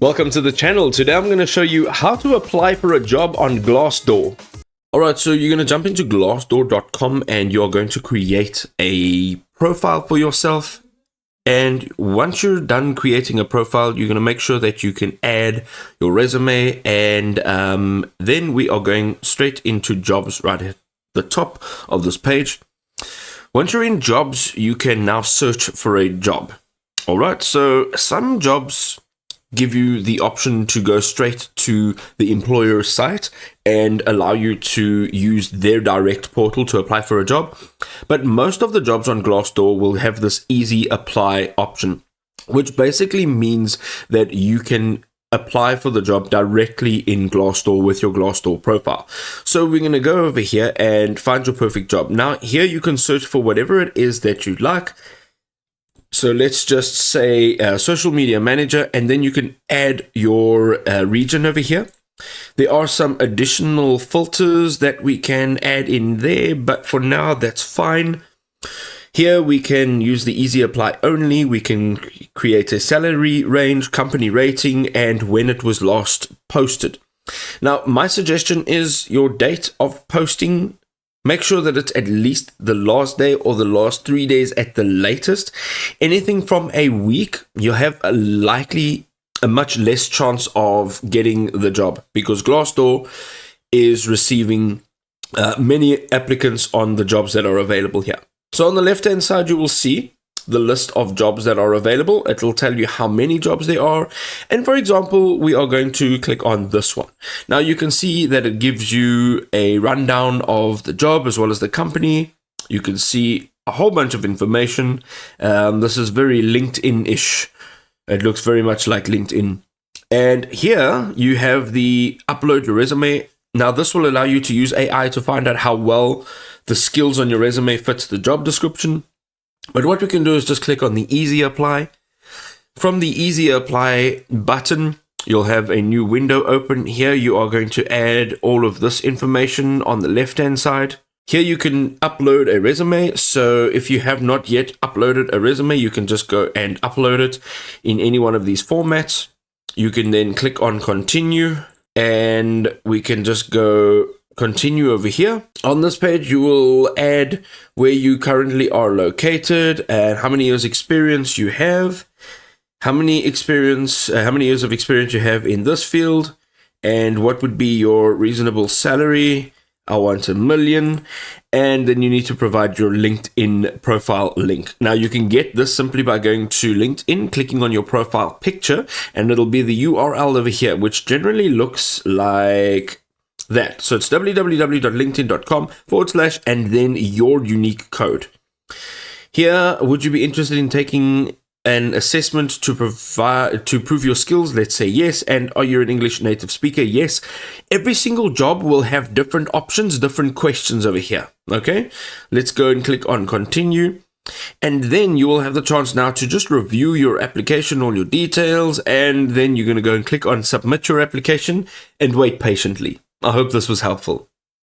Welcome to the channel. Today I'm going to show you how to apply for a job on Glassdoor. Alright, so you're going to jump into glassdoor.com and you're going to create a profile for yourself. And once you're done creating a profile, you're going to make sure that you can add your resume, and then we are going straight into jobs right at the top of this page. Once you're in jobs, you can now search for a job. Alright, so some jobs give you the option to go straight to the employer site and allow you to use their direct portal to apply for a job. But most of the jobs on Glassdoor will have this easy apply option, which basically means that you can apply for the job directly in Glassdoor with your Glassdoor profile. So we're going to go over here and find your perfect job. Now here you can search for whatever it is that you'd like. So let's just say social media manager, and then you can add your region over here. There are some additional filters that we can add in there, but for now that's fine. Here we can use the easy apply only. We can create a salary range, company rating, and when it was last posted. Now my suggestion is your date of posting. Make sure that it's at least the last day or the last 3 days at the latest. Anything from a week, you'll have a much less chance of getting the job, because Glassdoor is receiving many applicants on the jobs that are available here. So on the left hand side, you will see the list of jobs that are available. It will tell you how many jobs there are. And for example, we are going to click on this one. Now you can see that it gives you a rundown of the job as well as the company. You can see a whole bunch of information. This is very LinkedIn-ish. It looks very much like LinkedIn. And here you have the upload your resume. Now this will allow you to use AI to find out how well the skills on your resume fits the job description. But what we can do is just click on the easy apply. From the easy apply button, you'll have a new window open. Here you are going to add all of this information on the left hand side. Here you can upload a resume. So if you have not yet uploaded a resume, you can just go and upload it in any one of these formats. You can then click on continue, and we can just go continue over here. On this page, you will add where you currently are located and how many years experience you have, how many years of experience you have in this field, and what would be your reasonable salary. I want 1 million. And then you need to provide your LinkedIn profile link. Now you can get this simply by going to LinkedIn, clicking on your profile picture, and it'll be the URL over here, which generally looks like that. So it's www.linkedin.com/ and then your unique code. Here, would you be interested in taking an assessment to prove your skills? Let's say yes. And are you an English native speaker? Yes. Every single job will have different options, different questions over here. Okay, let's go and click on continue. And then you will have the chance now to just review your application, all your details, and then you're going to go and click on submit your application and wait patiently. I hope this was helpful.